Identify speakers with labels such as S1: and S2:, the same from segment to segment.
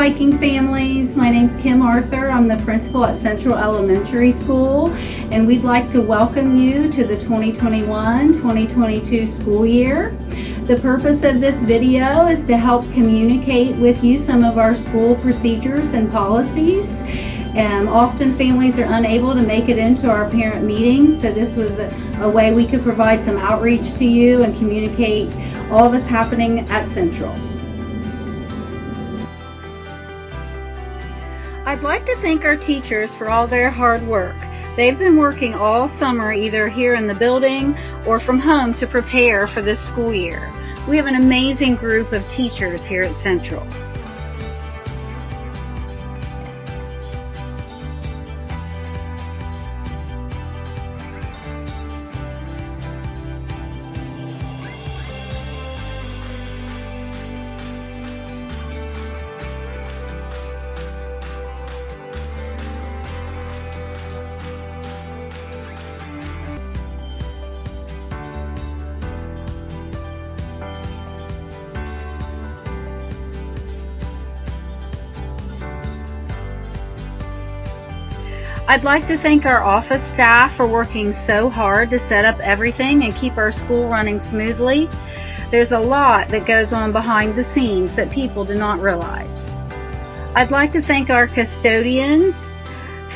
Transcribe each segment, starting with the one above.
S1: Viking families. My name's Kim Arthur. I'm the principal at Central Elementary School, and we'd like to welcome you to the 2021-2022 school year. The purpose of this video is to help communicate with you some of our school procedures and policies. Often families are unable to make it into our parent meetings, so this was a way we could provide some outreach to you and communicate all that's happening at Central. I'd like to thank our teachers for all their hard work. They've been working all summer either here in the building or from home to prepare for this school year. We have an amazing group of teachers here at Central. I'd like to thank our office staff for working so hard to set up everything and keep our school running smoothly. There's a lot that goes on behind the scenes that people do not realize. I'd like to thank our custodians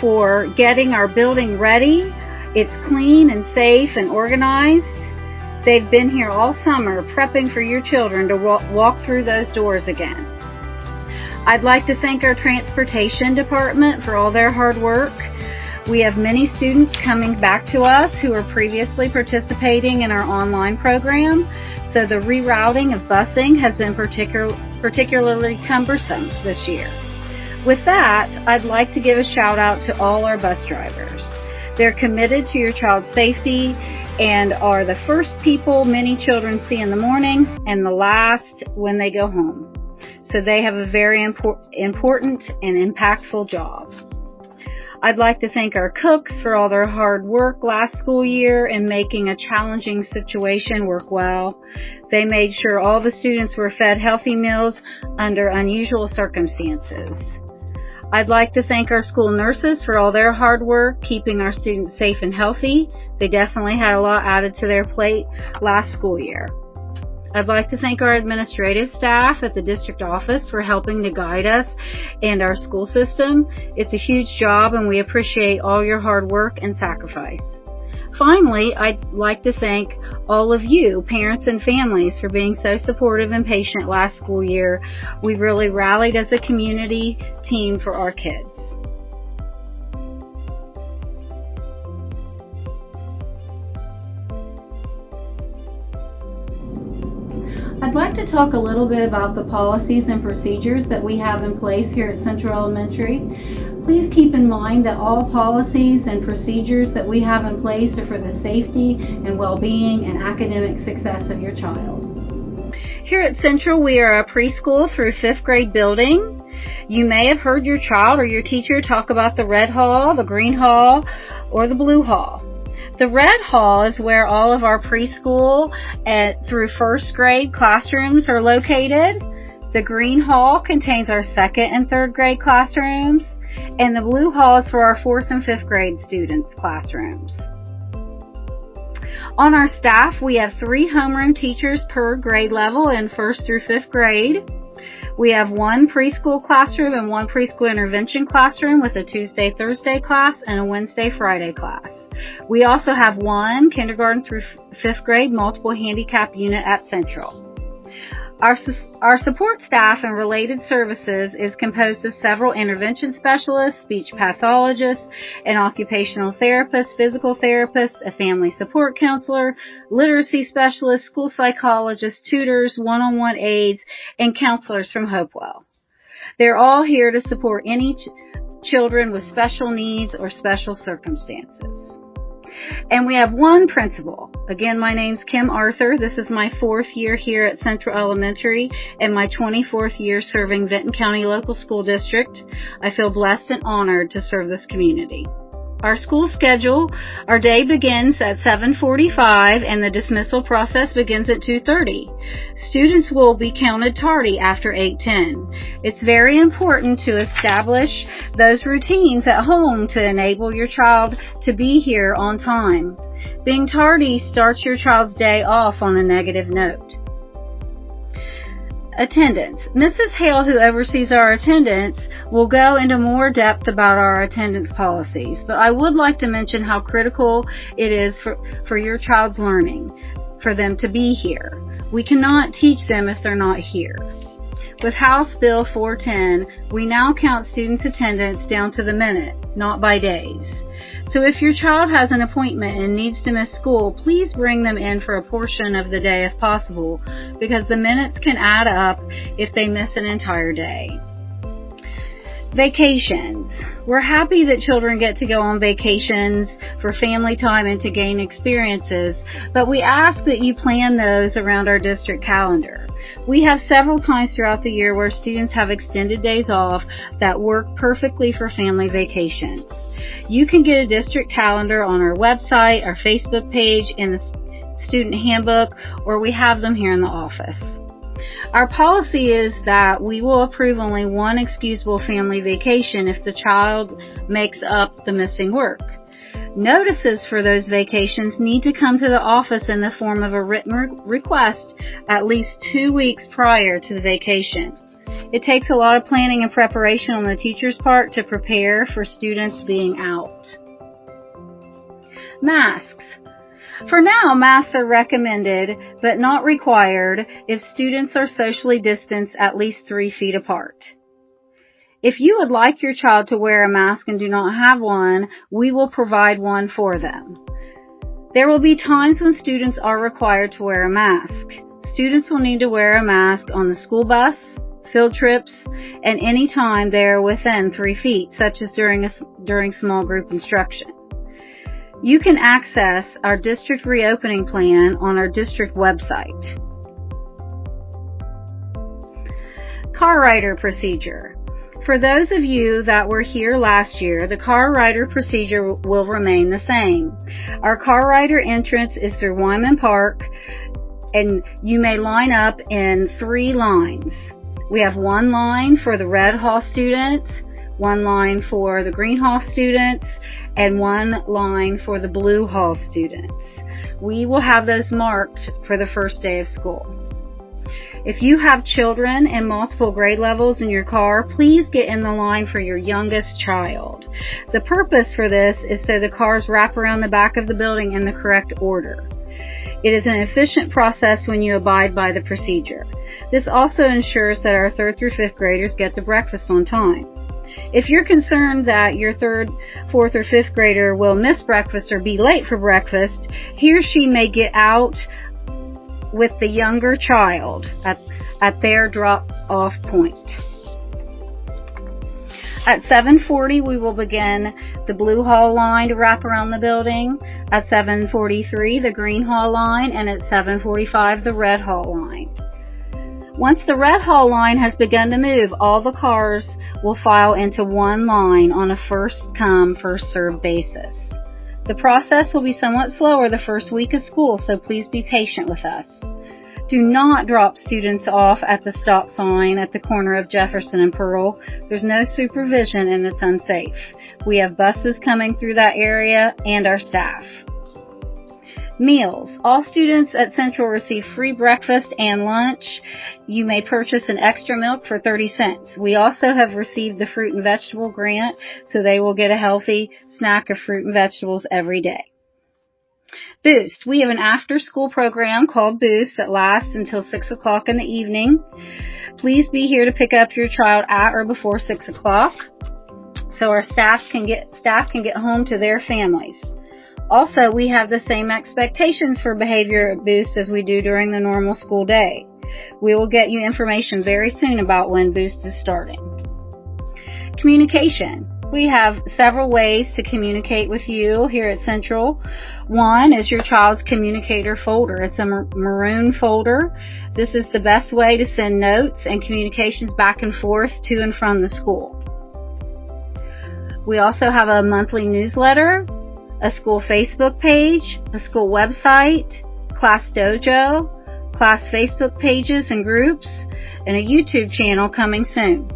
S1: for getting our building ready. It's clean and safe and organized. They've been here all summer prepping for your children to walk through those doors again. I'd like to thank our transportation department for all their hard work. We have many students coming back to us who were previously participating in our online program, so the rerouting of busing has been particularly cumbersome this year. With that, I'd like to give a shout out to all our bus drivers. They're committed to your child's safety and are the first people many children see in the morning and the last when they go home. So they have a very important and impactful job. I'd like to thank our cooks for all their hard work last school year in making a challenging situation work well. They made sure all the students were fed healthy meals under unusual circumstances. I'd like to thank our school nurses for all their hard work keeping our students safe and healthy. They definitely had a lot added to their plate last school year. I'd like to thank our administrative staff at the district office for helping to guide us and our school system. It's a huge job and we appreciate all your hard work and sacrifice. Finally, I'd like to thank all of you, parents and families, for being so supportive and patient last school year. We really rallied as a community team for our kids. I'd like to talk a little bit about the policies and procedures that we have in place here at Central Elementary. Please keep in mind that all policies and procedures that we have in place are for the safety and well-being and academic success of your child. Here at Central, we are a preschool through 5th grade building. You may have heard your child or your teacher talk about the red hall, the green hall, or the blue hall. The red hall is where all of our preschool through 1st grade classrooms are located. The green hall contains our 2nd and 3rd grade classrooms, and the blue hall is for our 4th and 5th grade students' classrooms. On our staff, we have 3 homeroom teachers per grade level in 1st through 5th grade. We have 1 preschool classroom and 1 preschool intervention classroom with a Tuesday-Thursday class and a Wednesday-Friday class. We also have 1 kindergarten through 5th grade multiple handicap unit at Central. Our support staff and related services is composed of several intervention specialists, speech pathologists, an occupational therapist, physical therapist, a family support counselor, literacy specialist, school psychologists, tutors, one-on-one aides, and counselors from Hopewell. They're all here to support any children with special needs or special circumstances. And we have 1 principal. Again, my name's Kim Arthur. This is my 4th year here at Central Elementary and my 24th year serving Vinton County Local School District. I feel blessed and honored to serve this community. Our school schedule, our day begins at 7:45 and the dismissal process begins at 2:30. Students will be counted tardy after 8:10. It's very important to establish those routines at home to enable your child to be here on time. Being tardy starts your child's day off on a negative note. Attendance. Mrs. Hale, who oversees our attendance, will go into more depth about our attendance policies, but I would like to mention how critical it is for your child's learning, for them to be here. We cannot teach them if they're not here. With House Bill 410, we now count students' attendance down to the minute, not by days. So if your child has an appointment and needs to miss school, please bring them in for a portion of the day if possible, because the minutes can add up if they miss an entire day. Vacations. We're happy that children get to go on vacations for family time and to gain experiences, but we ask that you plan those around our district calendar. We have several times throughout the year where students have extended days off that work perfectly for family vacations. You can get a district calendar on our website, our Facebook page, in the student handbook, or we have them here in the office. Our policy is that we will approve only one excusable family vacation if the child makes up the missing work. Notices for those vacations need to come to the office in the form of a written request at least 2 weeks prior to the vacation. It takes a lot of planning and preparation on the teacher's part to prepare for students being out. Masks. For now, masks are recommended but not required if students are socially distanced at least 3 feet apart. If you would like your child to wear a mask and do not have one, we will provide one for them. There will be times when students are required to wear a mask. Students will need to wear a mask on the school bus, field trips, and any time they are within 3 feet, such as during small group instruction. You can access our district reopening plan on our district website. Car rider procedure. For those of you that were here last year, the car rider procedure will remain the same. Our car rider entrance is through Wyman Park, and you may line up in 3 lines. We have 1 line for the Red Hall students, 1 line for the Green Hall students, and 1 line for the Blue Hall students. We will have those marked for the first day of school. If you have children in multiple grade levels in your car, please get in the line for your youngest child. The purpose for this is so the cars wrap around the back of the building in the correct order. It is an efficient process when you abide by the procedure. This also ensures that our 3rd through 5th graders get to breakfast on time. If you're concerned that your 3rd, 4th, or 5th grader will miss breakfast or be late for breakfast, he or she may get out with the younger child at their drop-off point. At 7:40, we will begin the Blue Hall line to wrap around the building. At 7:43, the Green Hall line, and at 7:45, the Red Hall line. Once the Red Hall line has begun to move, all the cars will file into 1 line on a first-come, first-served basis. The process will be somewhat slower the first week of school, so please be patient with us. Do not drop students off at the stop sign at the corner of Jefferson and Pearl. There's no supervision and it's unsafe. We have buses coming through that area and our staff. Meals. All students at Central receive free breakfast and lunch. You may purchase an extra milk for 30 cents. We also have received the fruit and vegetable grant, so they will get a healthy snack of fruit and vegetables every day. Boost. We have an after-school program called Boost that lasts until 6 o'clock in the evening. Please be here to pick up your child at or before 6 o'clock so our staff can get home to their families. Also, we have the same expectations for behavior at Boost as we do during the normal school day. We will get you information very soon about when Boost is starting. Communication. We have several ways to communicate with you here at Central. One is your child's communicator folder. It's a maroon folder. This is the best way to send notes and communications back and forth to and from the school. We also have a monthly newsletter, a school Facebook page, a school website, class dojo, class Facebook pages and groups, and a YouTube channel coming soon.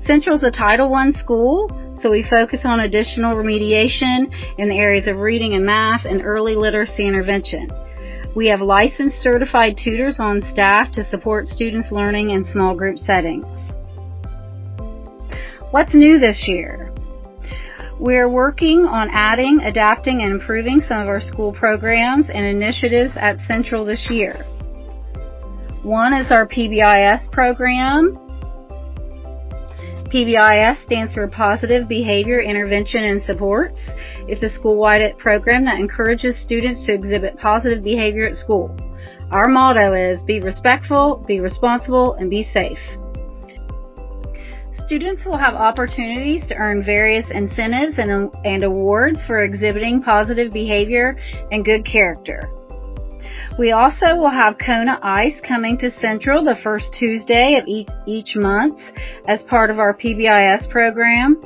S1: Central's a Title I school, so we focus on additional remediation in the areas of reading and math and early literacy intervention. We have licensed certified tutors on staff to support students' learning in small group settings. What's new this year? We're working on adding, adapting, and improving some of our school programs and initiatives at Central this year. One is our PBIS program. PBIS stands for Positive Behavior Intervention and Supports. It's a school-wide program that encourages students to exhibit positive behavior at school. Our motto is be respectful, be responsible, and be safe. Students will have opportunities to earn various incentives and awards for exhibiting positive behavior and good character. We also will have Kona Ice coming to Central the first Tuesday of each month as part of our PBIS program.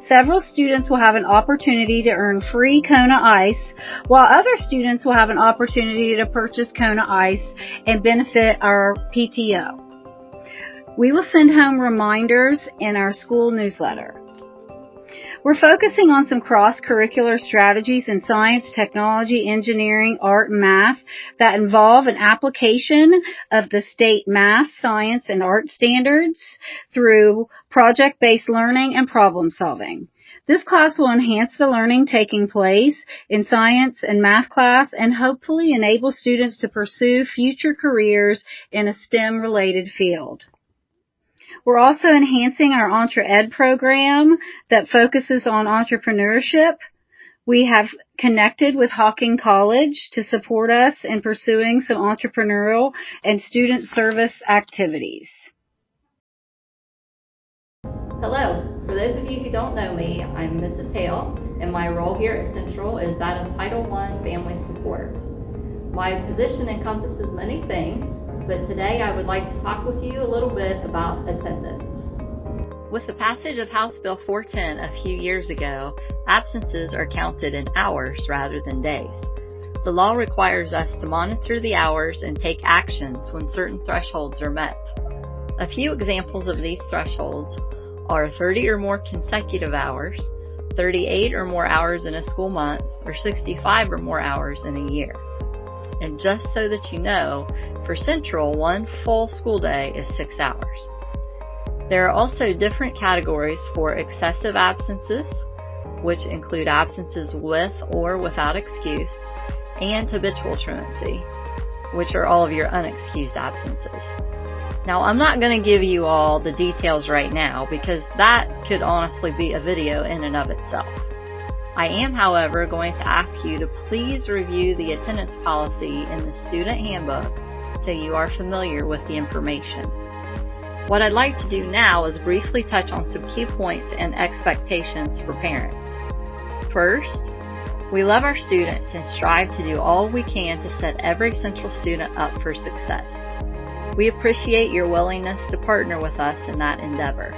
S1: Several students will have an opportunity to earn free Kona Ice, while other students will have an opportunity to purchase Kona Ice and benefit our PTO. We will send home reminders in our school newsletter. We're focusing on some cross-curricular strategies in science, technology, engineering, art, and math that involve an application of the state math, science, and art standards through project-based learning and problem solving. This class will enhance the learning taking place in science and math class and hopefully enable students to pursue future careers in a STEM-related field. We're also enhancing our Entre Ed program that focuses on entrepreneurship. We have connected with Hawking College to support us in pursuing some entrepreneurial and student service activities.
S2: Hello. For those of you who don't know me, I'm Mrs. Hale, and my role here at Central is that of Title I Family Support. My position encompasses many things, but today I would like to talk with you a little bit about attendance.
S3: With the passage of House Bill 410 a few years ago, absences are counted in hours rather than days. The law requires us to monitor the hours and take actions when certain thresholds are met. A few examples of these thresholds are 30 or more consecutive hours, 38 or more hours in a school month, or 65 or more hours in a year. And just so that you know, for Central, one full school day is 6 hours. There are also different categories for excessive absences, which include absences with or without excuse, and habitual truancy, which are all of your unexcused absences. Now, I'm not going to give you all the details right now because that could honestly be a video in and of itself. I am, however, going to ask you to please review the attendance policy in the student handbook so you are familiar with the information. What I'd like to do now is briefly touch on some key points and expectations for parents. First, we love our students and strive to do all we can to set every Central student up for success. We appreciate your willingness to partner with us in that endeavor.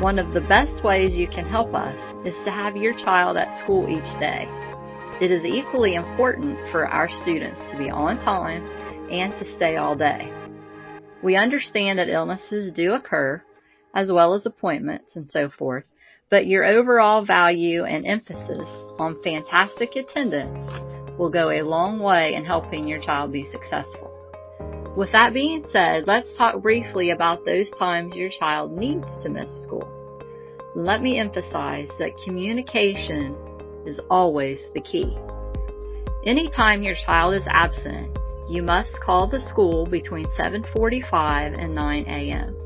S3: One of the best ways you can help us is to have your child at school each day. It is equally important for our students to be on time and to stay all day. We understand that illnesses do occur, as well as appointments and so forth, but your overall value and emphasis on fantastic attendance will go a long way in helping your child be successful. With that being said, let's talk briefly about those times your child needs to miss school. Let me emphasize that communication is always the key. Anytime your child is absent, you must call the school between 7:45 and 9 a.m.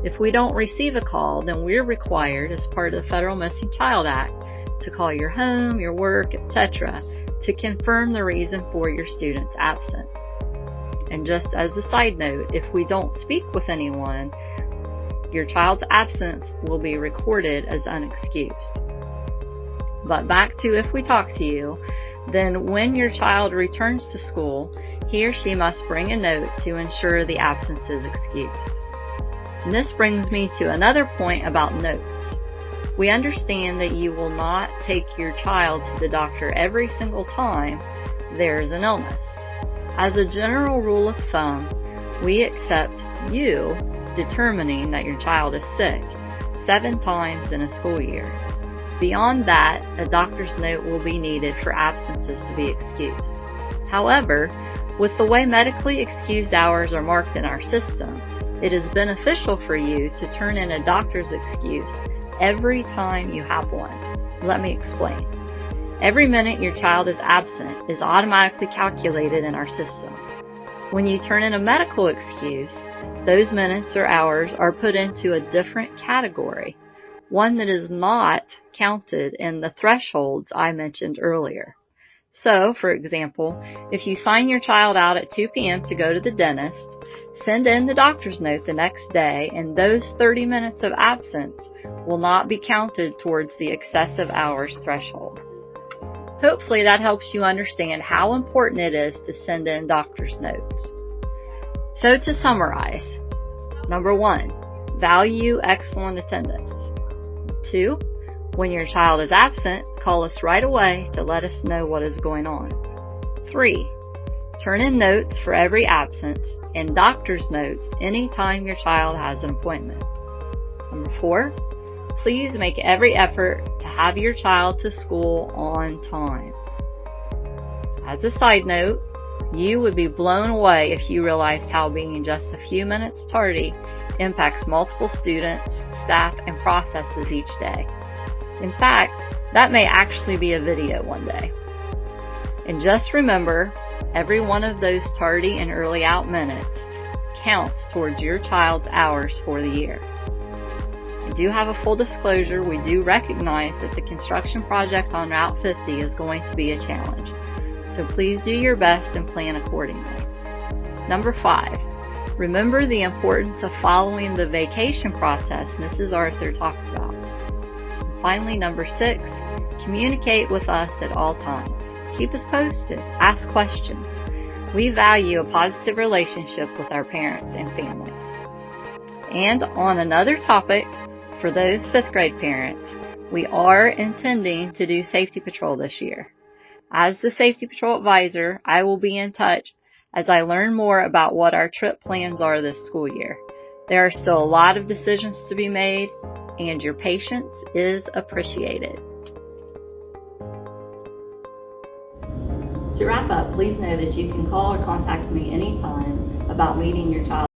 S3: If we don't receive a call, then we're required, as part of the Federal Missing Child Act, to call your home, your work, etc., to confirm the reason for your student's absence. And just as a side note, if we don't speak with anyone, your child's absence will be recorded as unexcused. But back to if we talk to you, then when your child returns to school, he or she must bring a note to ensure the absence is excused. And this brings me to another point about notes. We understand that you will not take your child to the doctor every single time there's an illness. As a general rule of thumb, we accept you determining that your child is sick 7 times in a school year. Beyond that, a doctor's note will be needed for absences to be excused. However, with the way medically excused hours are marked in our system, it is beneficial for you to turn in a doctor's excuse every time you have one. Let me explain. Every minute your child is absent is automatically calculated in our system. When you turn in a medical excuse, those minutes or hours are put into a different category, one that is not counted in the thresholds I mentioned earlier. So, for example, if you sign your child out at 2 p.m. to go to the dentist, send in the doctor's note the next day, and those 30 minutes of absence will not be counted towards the excessive hours threshold. Hopefully that helps you understand how important it is to send in doctor's notes. So to summarize, number 1, value excellent attendance. 2, when your child is absent, call us right away to let us know what is going on. 3, turn in notes for every absence and doctor's notes anytime your child has an appointment. Number 4, please make every effort to have your child to school on time. As a side note, you would be blown away if you realized how being just a few minutes tardy impacts multiple students, staff, and processes each day. In fact, that may actually be a video one day. And just remember, every one of those tardy and early out minutes counts towards your child's hours for the year. I do have a full disclosure, we do recognize that the construction project on Route 50 is going to be a challenge. So please do your best and plan accordingly. Number 5, remember the importance of following the vacation process Mrs. Arthur talked about. And finally, number 6, communicate with us at all times. Keep us posted. Ask questions. We value a positive relationship with our parents and families. And on another topic, for those 5th grade parents, we are intending to do Safety Patrol this year. As the Safety Patrol advisor, I will be in touch as I learn more about what our trip plans are this school year. There are still a lot of decisions to be made, and your patience is appreciated.
S2: To wrap up, please know that you can call or contact me anytime about meeting your child